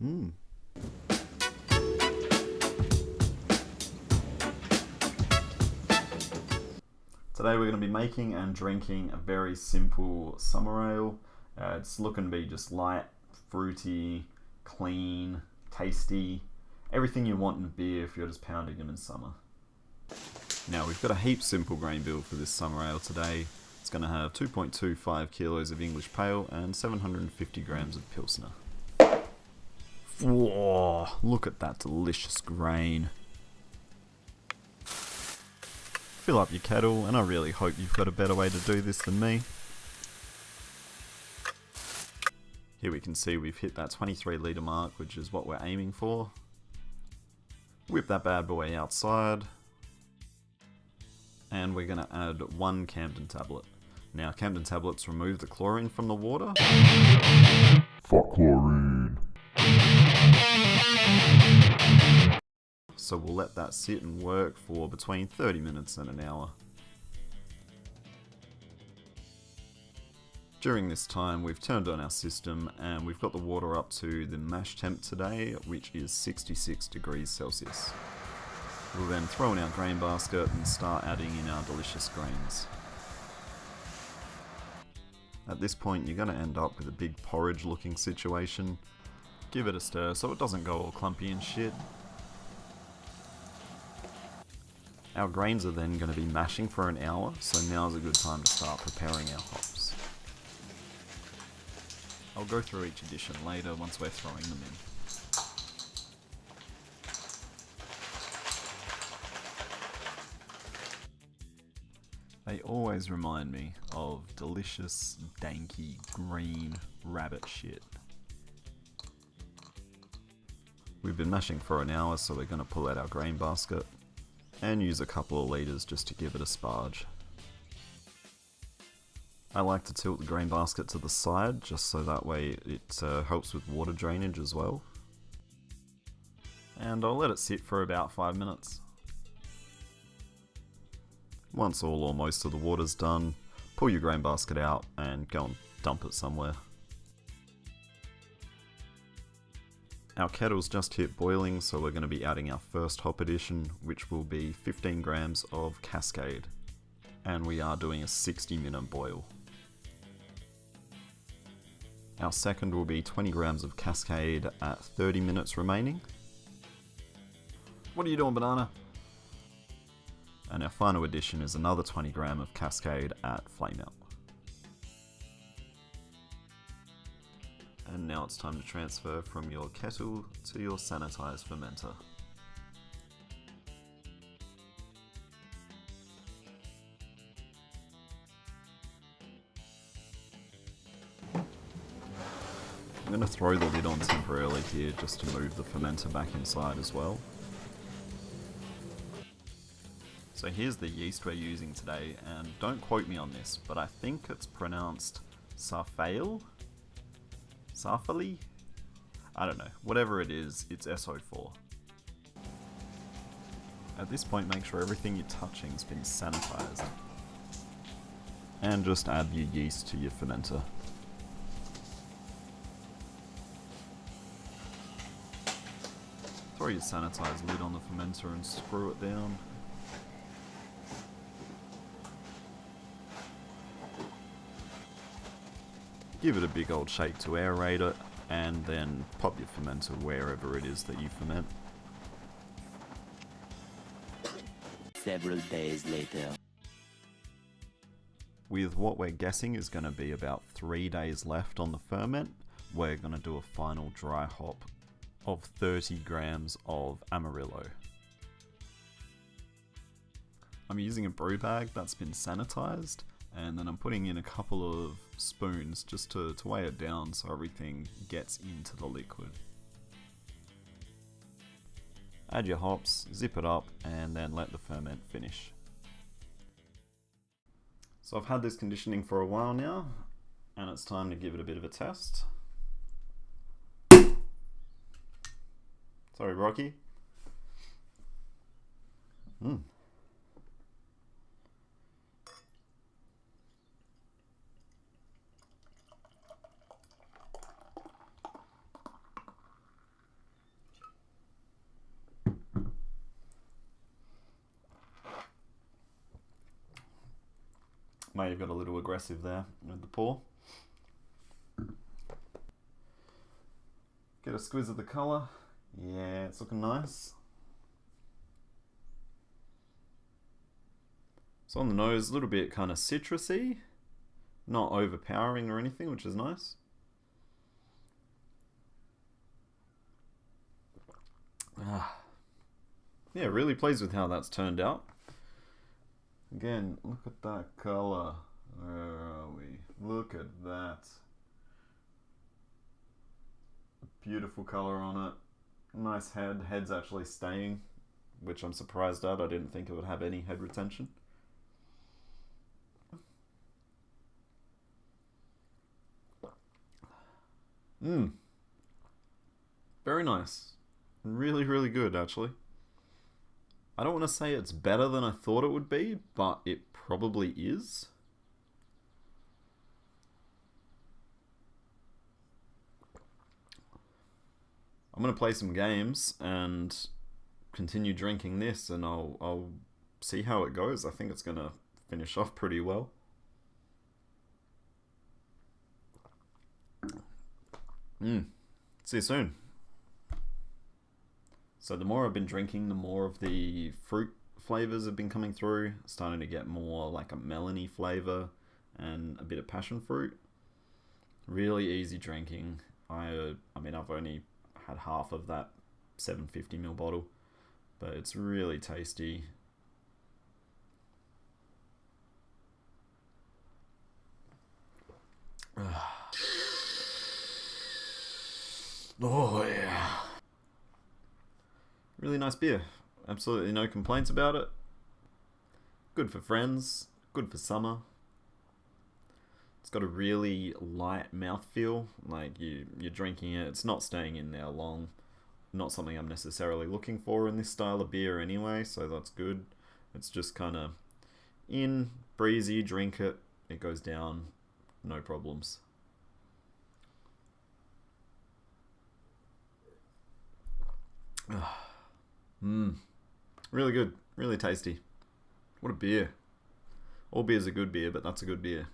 Mm. Today we're going to be making and drinking a very simple summer ale. It's looking to be just light, fruity, clean, tasty, everything you want in a beer if you're just pounding them in summer. Now we've got a heap simple grain bill for this summer ale today. It's going to have 2.25 kilos of English Pale and 750 grams of Pilsner. Whoa, look at that delicious grain. Fill up your kettle, and I really hope you've got a better way to do this than me. Here we can see we've hit that 23 litre mark, which is what we're aiming for. Whip that bad boy outside. And we're going to add 1 Camden tablet. Now Camden tablets remove the chlorine from the water. Fuck chlorine. So we'll let that sit and work for between 30 minutes and an hour. During this time we've turned on our system and we've got the water up to the mash temp today, which is 66 degrees Celsius. We'll then throw in our grain basket and start adding in our delicious grains. At this point you're going to end up with a big porridge looking situation. Give it a stir so it doesn't go all clumpy and shit. Our grains are then going to be mashing for an hour, so now's a good time to start preparing our hops. I'll go through each addition later once we're throwing them in. They always remind me of delicious, danky, green rabbit shit. We've been mashing for an hour, so we're going to pull out our grain basket and use a couple of litres just to give it a sparge. I like to tilt the grain basket to the side just so that way it helps with water drainage as well. And I'll let it sit for about 5 minutes. Once all or most of the water's done, pull your grain basket out and go and dump it somewhere. Our kettle's just hit boiling, so we're going to be adding our first hop addition, which will be 15 grams of Cascade. And we are doing a 60-minute boil. Our second will be 20 grams of Cascade at 30 minutes remaining. What are you doing, banana? And our final addition is another 20 gram of Cascade at Flameout. And now it's time to transfer from your kettle to your sanitized fermenter. I'm going to throw the lid on temporarily here just to move the fermenter back inside as well. So here's the yeast we're using today, and don't quote me on this, but I think it's pronounced Sarfail? Sarfali? I don't know. Whatever it is, it's SO4. At this point, make sure everything you're touching has been sanitized. And just add your yeast to your fermenter. Throw your sanitized lid on the fermenter and screw it down. Give it a big old shake to aerate it, and then pop your fermenter wherever it is that you ferment. Several days later. With what we're guessing is going to be about 3 days left on the ferment, we're going to do a final dry hop of 30 grams of amarillo. I'm using a brew bag that's been sanitized, and then I'm putting in a couple of spoons just to weigh it down so everything gets into the liquid. Add your hops, zip it up, and then let the ferment finish. So I've had this conditioning for a while now, and it's time to give it a bit of a test. Sorry, Rocky. May have got a little aggressive there with the pour. Get a squiz of the colour. Yeah, it's looking nice. So on the nose, a little bit kind of citrusy. Not overpowering or anything, which is nice. Yeah, really pleased with how that's turned out. Again, look at that colour. Where are we? Look at that. Beautiful colour on it. Nice head. Head's actually staying, which I'm surprised at. I didn't think it would have any head retention. Very nice. Really, really good, actually. I don't want to say it's better than I thought it would be, but it probably is. I'm going to play some games and continue drinking this, and I'll see how it goes. I think it's going to finish off pretty well. See you soon. So the more I've been drinking, the more of the fruit flavors have been coming through. Starting to get more like a melony flavor and a bit of passion fruit. Really easy drinking. I mean, I've only had half of that 750ml bottle, but it's really tasty. Oh yeah. Really nice beer. Absolutely no complaints about it. Good for friends. Good for summer. It's got a really light mouthfeel. Like you're drinking it. It's not staying in there long. Not something I'm necessarily looking for in this style of beer anyway, so that's good. It's just kind of in, breezy, drink it. It goes down. No problems. Really good. Really tasty. What a beer. All beer's a good beer, but that's a good beer.